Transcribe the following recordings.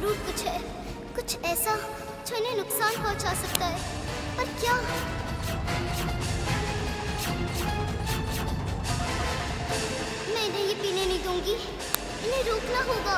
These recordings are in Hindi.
जरूर कुछ है, कुछ ऐसा जो इन्हें नुकसान पहुंचा सकता है। पर क्या? मैं इन्हें ये पीने नहीं दूंगी, इन्हें रोकना होगा।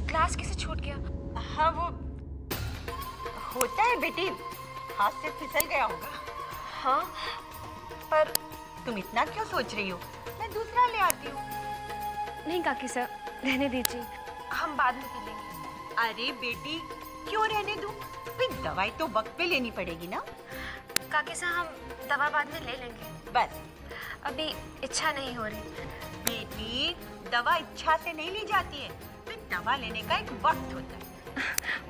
ग्लास कैसे छूट गया? हाँ वो होता है बेटी, हाथ से फिसल गया होगा। हाँ पर तुम इतना क्यों सोच रही हो? मैं दूसरा ले आती हूँ। नहीं काकी सर, रहने दीजिए, हम बाद में पी लेंगे। अरे बेटी क्यों रहने दूँ? भाई दवाई तो वक्त पे लेनी पड़ेगी ना। काकी सर हम दवा बाद में ले लेंगे, बस अभी इच्छा नहीं हो रही। बेटी दवा इच्छा से नहीं ली जाती है, दवा लेने का एक वक्त होता है।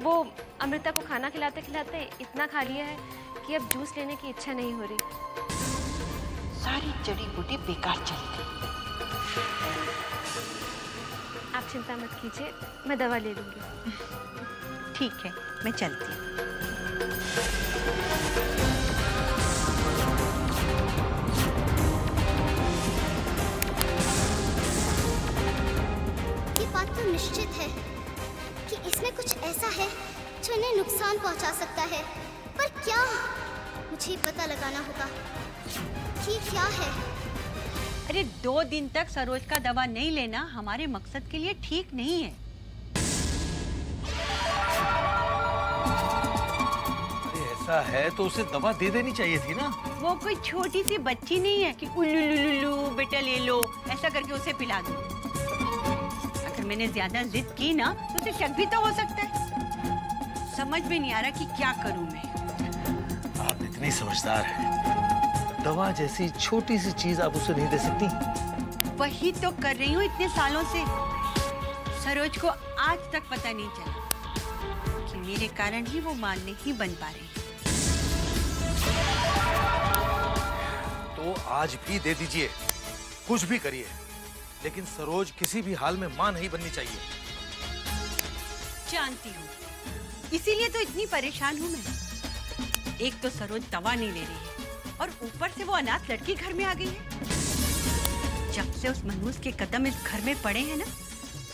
वो अमृता को खाना खिलाते खिलाते इतना खा लिया है कि अब जूस लेने की इच्छा नहीं हो रही। सारी जड़ी बूटी बेकार चली गई। आप चिंता मत कीजिए, मैं दवा ले लूंगी। ठीक है, मैं चलती हूँ। बात तो निश्चित है कि इसमें कुछ ऐसा है जो इन्हें नुकसान पहुंचा सकता है। पर क्या? मुझे पता लगाना होगा कि क्या है। अरे 2 दिन तक सरोज का दवा नहीं लेना हमारे मकसद के लिए ठीक नहीं है। अरे ऐसा है तो उसे दवा दे देनी चाहिए थी ना। वो कोई छोटी सी बच्ची नहीं है कि उल्लू बेटा ले लो ऐसा करके उसे पिला दो। मैंने ज्यादा जिद की ना तो उसे शक भी तो हो सकता है। समझ में नहीं आ रहा कि क्या करूं मैं। आप इतनी समझदार हैं, दवा जैसी छोटी सी चीज आप उसे नहीं दे सकती? वही तो कर रही हूँ इतने सालों से। सरोज को आज तक पता नहीं चला कि मेरे कारण ही वो मां नहीं बन पा रही। तो आज भी दे दीजिए, कुछ भी करिए, लेकिन सरोज किसी भी हाल में मां नहीं बननी चाहिए। जानती हूँ, इसीलिए तो इतनी परेशान हूँ मैं। एक तो सरोज दवा नहीं ले रही है और ऊपर से वो अनाथ लड़की घर में आ गई है। जब से उस मनहूस के कदम इस घर में पड़े हैं ना,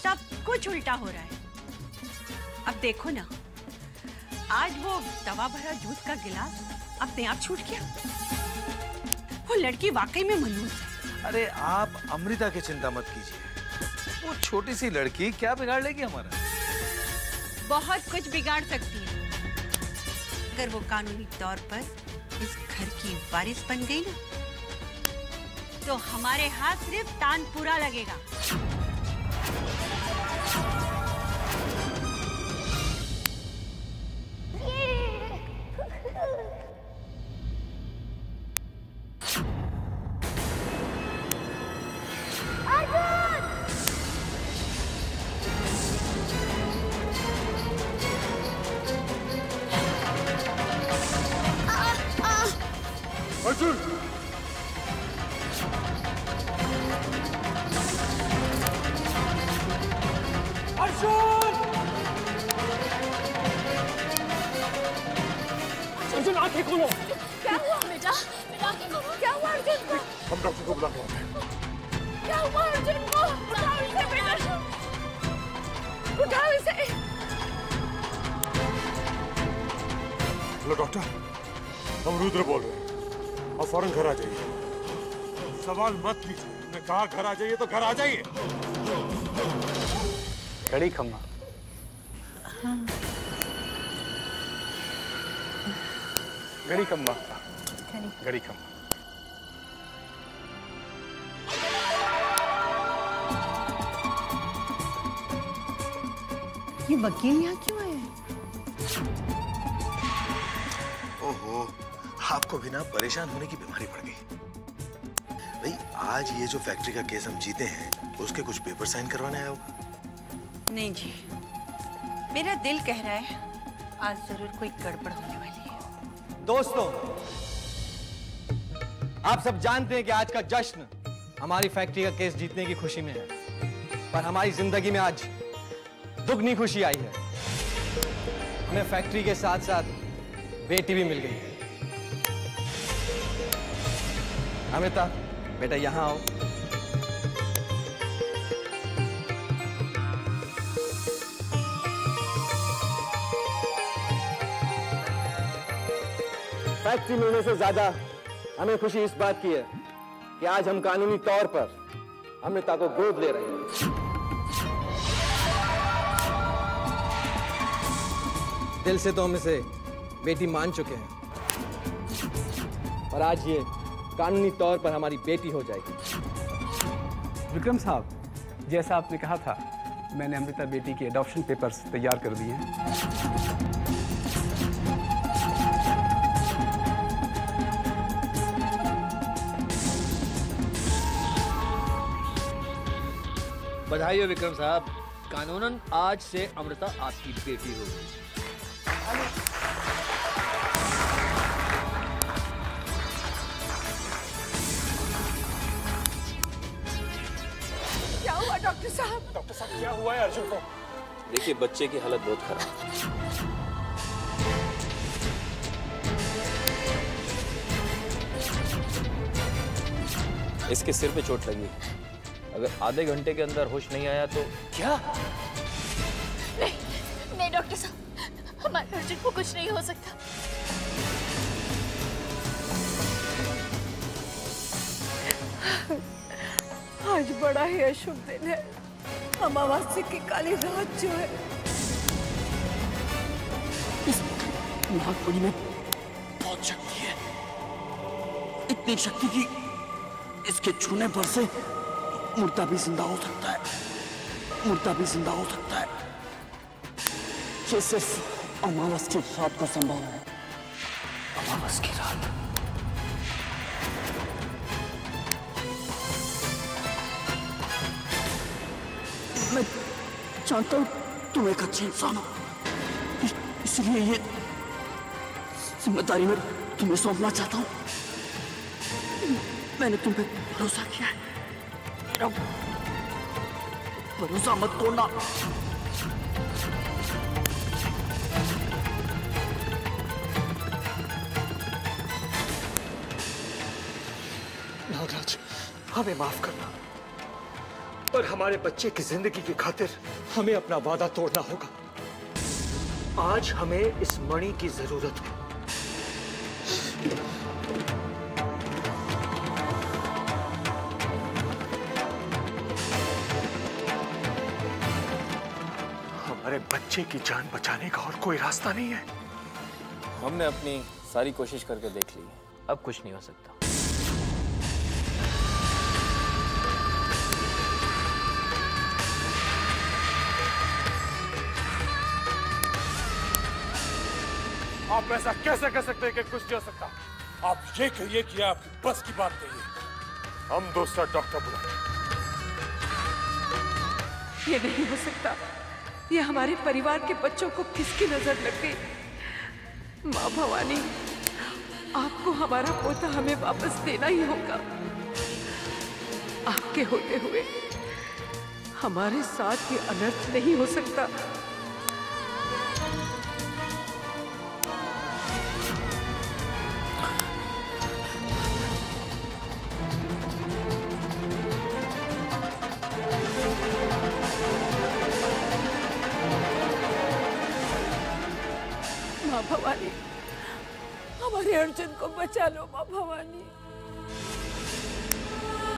सब कुछ उल्टा हो रहा है। अब देखो ना, आज वो दवा भरा जूस का गिलास अपने आप छूट गया। वो लड़की वाकई में मनहूस है। अरे आप अमृता की चिंता मत कीजिए, वो छोटी सी लड़की क्या बिगाड़ लेगी हमारा। बहुत कुछ बिगाड़ सकती है अगर वो कानूनी तौर पर इस घर की वारिस बन गई ना, तो हमारे हाथ सिर्फ तानपुरा लगेगा। अर्जुन! अर्जुन! अर्जुन आंखें खोलो। क्या हुआ बेटा? बेटा क्या हुआ अर्जुन को? हम डॉक्टर को बुला के आते हैं। क्या हुआ अर्जुन को? उठाओ इसे बेटा, उठाओ इसे। हेलो डॉक्टर, हम रुद्र बोल रहे हैं। आप फौरन घर आ जाइए। सवाल मत कीजिए, मैंने कहा घर आ जाइए तो घर आ जाइए। घड़ी खम्मा। घड़ी खम्मा। घड़ी खम्मा। ये वकील यहाँ क्यों आए हैं? ओहो, आपको भी ना परेशान होने की बीमारी पड़ गई। भाई आज ये जो फैक्ट्री का केस हम जीते हैं, उसके कुछ पेपर साइन करवाने आया होगा। नहीं जी, मेरा दिल कह रहा है आज जरूर कोई गड़बड़ होने वाली है। दोस्तों, आप सब जानते हैं कि आज का जश्न हमारी फैक्ट्री का केस जीतने की खुशी में है, पर हमारी जिंदगी में आज दुगनी खुशी आई है। हमें फैक्ट्री के साथ साथ बेटी भी मिल गई है। अमृता, बेटा यहां आओ। फैक्ट्री मिलने से ज्यादा हमें खुशी इस बात की है कि आज हम कानूनी तौर पर अमृता को गोद ले रहे हैं। दिल से तो हम इसे बेटी मान चुके हैं, और आज ये कानूनी तौर पर हमारी बेटी हो जाएगी। विक्रम साहब, जैसा आपने कहा था, मैंने अमृता बेटी के एडॉप्शन पेपर्स तैयार कर दिए हैं। बधाई हो विक्रम साहब, कानूनन आज से अमृता आपकी बेटी होगी। क्या हुआ डॉक्टर साहब? डॉक्टर साहब क्या हुआ है अर्जुन को? देखिए बच्चे की हालत बहुत खराब है। इसके सिर पे चोट लगी है। अगर आधे घंटे के अंदर होश नहीं आया तो क्या? नहीं डॉक्टर साहब, हमारे अर्जुन को कुछ नहीं हो सकता। आज बड़ा ही अशुभ दिन है। अमावस्या की काली रात जो है, इस नागमणि में बहुत शक्ति है, इतनी शक्ति की इसके छूने पर से मुर्दा भी जिंदा हो सकता है, मुर्दा भी जिंदा हो सकता है। ये सिर्फ अमावस की रात को संभव है। अमावस की रात। मैं जानता हूं तुम एक अच्छे इंसान हो, इसलिए ये जिम्मेदारी में तुम्हें सौंपना चाहता हूं। मैंने तुम पे भरोसा किया है, भरोसा मत तोड़ना। नागराज, हमें माफ करना, पर हमारे बच्चे की जिंदगी की खातिर हमें अपना वादा तोड़ना होगा। आज हमें इस मणि की जरूरत है। हमारे बच्चे की जान बचाने का और कोई रास्ता नहीं है। हमने अपनी सारी कोशिश करके देख ली, अब कुछ नहीं हो सकता। आप ऐसा कैसे कह सकते हैं कि कुछ नहीं हो सकता? आप ये कहिए कि आप बस की बात कहिए, हम दूसरा डॉक्टर बुलाएं। ये नहीं हो सकता। ये हमारे परिवार के बच्चों को किसकी नजर लग गई? माँ भवानी, आपको हमारा पोता हमें वापस देना ही होगा। आपके होते हुए हमारे साथ ये अनर्थ नहीं हो सकता। माँ भवानी, हमारे अर्जुन को बचा लो माँ भवानी।